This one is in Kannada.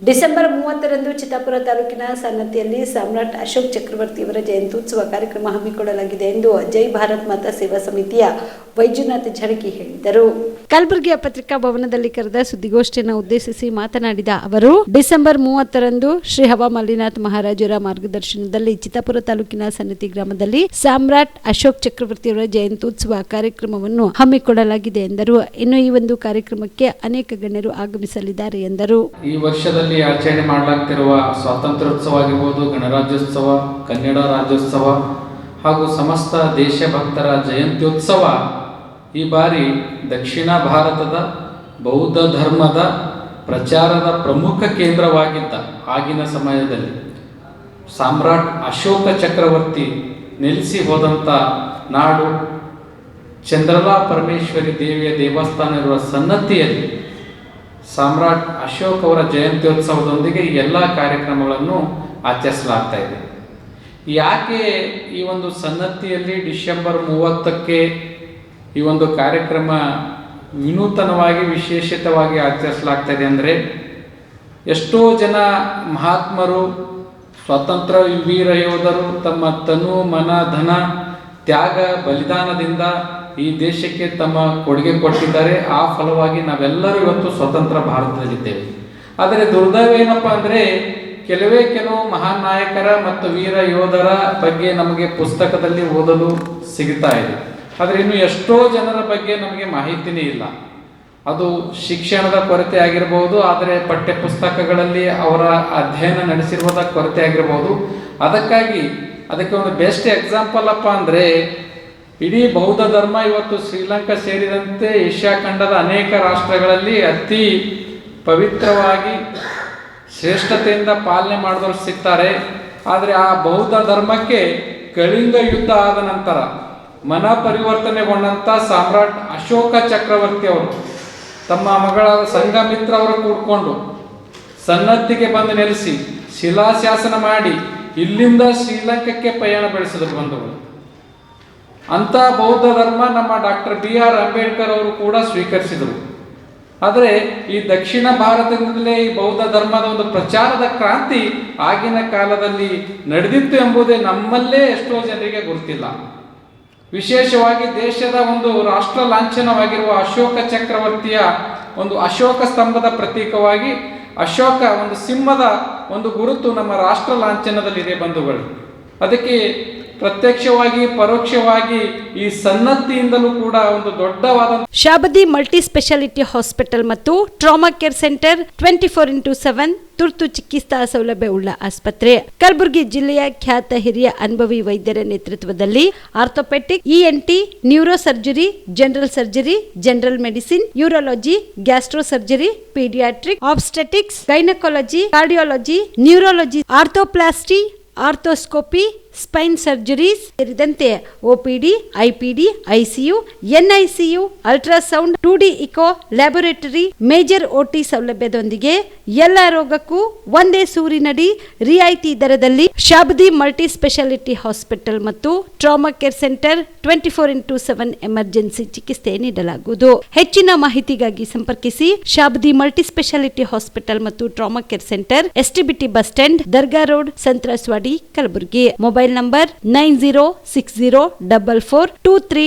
ಡಿಸೆಂಬರ್ 30ರಂದು ಚಿತ್ತಾಪುರ ತಾಲೂಕಿನ ಸನ್ನತಿಯಲ್ಲಿ ಸಾಮ್ರಾಟ್ ಅಶೋಕ್ ಚಕ್ರವರ್ತಿಯವರ ಜಯಂತ್ಯುತ್ಸವ ಕಾರ್ಯಕ್ರಮ ಹಮ್ಮಿಕೊಳ್ಳಲಾಗಿದೆ ಎಂದು ಜೈ ಭಾರತ್ ಮಾತಾ ಸೇವಾ ಸಮಿತಿಯ ವೈಜುನಾಥ್ ಝಳಕಿ ಹೇಳಿದರು. ಕಲಬುರಗಿಯ ಪತ್ರಿಕಾ ಭವನದಲ್ಲಿ ಕರೆದ ಸುದ್ದಿಗೋಷ್ಠಿಯನ್ನು ಉದ್ದೇಶಿಸಿ ಮಾತನಾಡಿದ ಅವರು, ಡಿಸೆಂಬರ್ 30ರಂದು ಶ್ರೀ ಹವಾ ಮಲ್ಲಿನಾಥ್ ಮಹಾರಾಜರ ಮಾರ್ಗದರ್ಶನದಲ್ಲಿ ಚಿತ್ತಾಪುರ ತಾಲೂಕಿನ ಸನ್ನತಿ ಗ್ರಾಮದಲ್ಲಿ ಸಾಮ್ರಾಟ್ ಅಶೋಕ್ ಚಕ್ರವರ್ತಿಯವರ ಜಯಂತ್ಯುತ್ಸವ ಕಾರ್ಯಕ್ರಮವನ್ನು ಹಮ್ಮಿಕೊಳ್ಳಲಾಗಿದೆ ಎಂದರು. ಇನ್ನು ಈ ಒಂದು ಕಾರ್ಯಕ್ರಮಕ್ಕೆ ಅನೇಕ ಗಣ್ಯರು ಆಗಮಿಸಲಿದ್ದಾರೆ ಎಂದರು. ಈ ವರ್ಷದಲ್ಲಿ ಆಚರಣೆ ಮಾಡಲಾಗ್ತಿರುವ ಸ್ವಾತಂತ್ರ್ಯೋತ್ಸವ ಆಗಿರ್ಬೋದು, ಗಣರಾಜ್ಯೋತ್ಸವ, ಕನ್ನಡ ರಾಜ್ಯೋತ್ಸವ ಹಾಗೂ ಸಮಸ್ತ ದೇಶಭಕ್ತರ ಜಯಂತ್ಯೋತ್ಸವ ಈ ಬಾರಿ ದಕ್ಷಿಣ ಭಾರತದ ಬೌದ್ಧ ಧರ್ಮದ ಪ್ರಚಾರದ ಪ್ರಮುಖ ಕೇಂದ್ರವಾಗಿದ್ದ ಆಗಿನ ಸಮಯದಲ್ಲಿ ಸಾಮ್ರಾಟ್ ಅಶೋಕ ಚಕ್ರವರ್ತಿ ನೆಲೆಸಿ ಹೋದಂಥ ನಾಡು ಚಂದ್ರಲಾ ಪರಮೇಶ್ವರಿ ದೇವಿಯ ದೇವಸ್ಥಾನ ಇರುವ ಸನ್ನತಿಯಲ್ಲಿ ಸಾಮ್ರಾಟ್ ಅಶೋಕ್ ಅವರ ಜಯಂತ್ಯೋತ್ಸವದೊಂದಿಗೆ ಎಲ್ಲ ಕಾರ್ಯಕ್ರಮಗಳನ್ನು ಆಚರಿಸಲಾಗ್ತಾ ಇದೆ. ಯಾಕೆ ಈ ಒಂದು ಸನ್ನತಿಯಲ್ಲಿ ಡಿಸೆಂಬರ್ 30ಕ್ಕೆ ಈ ಒಂದು ಕಾರ್ಯಕ್ರಮ ವಿನೂತನವಾಗಿ ವಿಶೇಷಿತವಾಗಿ ಆಚರಿಸಲಾಗ್ತಾ ಇದೆ ಅಂದರೆ, ಎಷ್ಟೋ ಜನ ಮಹಾತ್ಮರು, ಸ್ವಾತಂತ್ರ್ಯ ವೀರ ಯೋಧರು ತಮ್ಮ ತನು ಮನ ಧನ ತ್ಯಾಗ ಬಲಿದಾನದಿಂದ ಈ ದೇಶಕ್ಕೆ ತಮ್ಮ ಕೊಡುಗೆ ಕೊಟ್ಟಿದ್ದಾರೆ. ಆ ಫಲವಾಗಿ ನಾವೆಲ್ಲರೂ ಇವತ್ತು ಸ್ವತಂತ್ರ ಭಾರತದಲ್ಲಿದ್ದೇವೆ. ಆದರೆ ದುರ್ದೈವ ಏನಪ್ಪ ಅಂದರೆ, ಕೆಲವು ಮಹಾನ್ ನಾಯಕರ ಮತ್ತು ವೀರ ಯೋಧರ ಬಗ್ಗೆ ನಮಗೆ ಪುಸ್ತಕದಲ್ಲಿ ಓದಲು ಸಿಗ್ತಾ ಇದೆ. ಆದರೆ ಇನ್ನು ಎಷ್ಟೋ ಜನರ ಬಗ್ಗೆ ನಮಗೆ ಮಾಹಿತಿನೇ ಇಲ್ಲ. ಅದು ಶಿಕ್ಷಣದ ಕೊರತೆ ಆಗಿರಬಹುದು, ಆದರೆ ಪಠ್ಯ ಪುಸ್ತಕಗಳಲ್ಲಿ ಅವರ ಅಧ್ಯಯನ ನಡೆಸಿರುವುದ ಕೊರತೆ ಆಗಿರಬಹುದು. ಅದಕ್ಕೆ ಒಂದು ಬೆಸ್ಟ್ ಎಕ್ಸಾಂಪಲ್ ಅಪ್ಪ ಅಂದರೆ, ಇಡೀ ಬೌದ್ಧ ಧರ್ಮ ಇವತ್ತು ಶ್ರೀಲಂಕಾ ಸೇರಿದಂತೆ ಏಷ್ಯಾ ಖಂಡದ ಅನೇಕ ರಾಷ್ಟ್ರಗಳಲ್ಲಿ ಅತಿ ಪವಿತ್ರವಾಗಿ ಶ್ರೇಷ್ಠತೆಯಿಂದ ಪಾಲನೆ ಮಾಡಿದವರು ಸಿಗ್ತಾರೆ. ಆದರೆ ಆ ಬೌದ್ಧ ಧರ್ಮಕ್ಕೆ ಕಳಿಂಗ ಯುದ್ಧ ಆದ ನಂತರ ಮನ ಪರಿವರ್ತನೆಗೊಂಡಂಥ ಸಾಮ್ರಾಟ್ ಅಶೋಕ ಚಕ್ರವರ್ತಿ ಅವರು ತಮ್ಮ ಮಗಳ ಸಂಘಮಿತ್ರ ಅವರು ಕೂಡ್ಕೊಂಡು ಸನ್ನತಿಗೆ ಬಂದು ನೆಲೆಸಿ ಶಿಲಾಶಾಸನ ಮಾಡಿ ಇಲ್ಲಿಂದ ಶ್ರೀಲಂಕಾಕ್ಕೆ ಪಯಣ ಬೆಳೆಸಿದ್ರು ಬಂಧುಗಳು. ಅಂಥ ಬೌದ್ಧ ಧರ್ಮ ನಮ್ಮ ಡಾಕ್ಟರ್ BR ಅಂಬೇಡ್ಕರ್ ಅವರು ಕೂಡ ಸ್ವೀಕರಿಸಿದರು. ಆದರೆ ಈ ದಕ್ಷಿಣ ಭಾರತದಿಂದಲೇ ಈ ಬೌದ್ಧ ಧರ್ಮದ ಒಂದು ಪ್ರಚಾರದ ಕ್ರಾಂತಿ ಆಗಿನ ಕಾಲದಲ್ಲಿ ನಡೆದಿತ್ತು ಎಂಬುದೇ ನಮ್ಮಲ್ಲೇ ಎಷ್ಟೋ ಜನರಿಗೆ ಗೊತ್ತಿಲ್ಲ. ವಿಶೇಷವಾಗಿ ದೇಶದ ಒಂದು ರಾಷ್ಟ್ರ ಲಾಂಛನವಾಗಿರುವ ಅಶೋಕ ಚಕ್ರವರ್ತಿಯ ಒಂದು ಅಶೋಕ ಸ್ತಂಭದ ಪ್ರತೀಕವಾಗಿ ಅಶೋಕ ಒಂದು ಸಿಂಹದ ಒಂದು ಗುರುತು ನಮ್ಮ ರಾಷ್ಟ್ರ ಲಾಂಛನದಲ್ಲಿದೆ ಬಂಧುಗಳು. ಅದಕ್ಕೆ ಪ್ರತ್ಯಕ್ಷವಾಗಿ ಪರೋಕ್ಷವಾಗಿ ಈ ಸನ್ನತಿಯಿಂದಲೂ ಕೂಡ ಒಂದು ದೊಡ್ಡವಾದ ಶಾಬದಿ ಮಲ್ಟಿ ಸ್ಪೆಷಾಲಿಟಿ ಹಾಸ್ಪಿಟಲ್ ಮತ್ತು ಟ್ರಾಮಾ ಕೇರ್ ಸೆಂಟರ್ 24x7 ತುರ್ತು ಚಿಕಿತ್ಸಾ ಸೌಲಭ್ಯವುಳ್ಳ ಆಸ್ಪತ್ರೆ. ಕಲಬುರಗಿ ಜಿಲ್ಲೆಯ ಖ್ಯಾತ ಹಿರಿಯ ಅನುಭವಿ ವೈದ್ಯರ ನೇತೃತ್ವದಲ್ಲಿ orthopaedic, ENT, neuro surgery, general surgery, general medicine, urology, gastro surgery, paediatric, obstetrics, gynaecology, cardiology, neurology, arthroplasty, arthroscopy, spine surgeries ಸೇರಿದಂತೆ OPD, IPD, ICU, NICU, ultrasound, 2D echo, laboratory, major OT ಸೌಲಭ್ಯದೊಂದಿಗೆ ಎಲ್ಲ ರೋಗಕ್ಕೂ ಒಂದೇ ಸೂರಿನಡಿ ರಿಯಾಯಿತಿ ದರದಲ್ಲಿ ಶಾಬದಿ ಮಲ್ಟಿ ಸ್ಪೆಷಾಲಿಟಿ ಹಾಸ್ಪಿಟಲ್ ಮತ್ತು trauma care centre 24x7 emergency ಚಿಕಿತ್ಸೆ ನೀಡಲಾಗುವುದು. ಹೆಚ್ಚಿನ ಮಾಹಿತಿಗಾಗಿ ಸಂಪರ್ಕಿಸಿ ಶಾಬದಿ ಮಲ್ಟಿ ಸ್ಪೆಷಾಲಿಟಿ ಹಾಸ್ಪಿಟಲ್ ಮತ್ತು trauma care centre, STBT bus stand, ದರ್ಗಾ ರೋಡ್, ಸಂತ್ರಸ್ವಾಡಿ, ಕಲಬುರಗಿ. Mobile number 9060442345.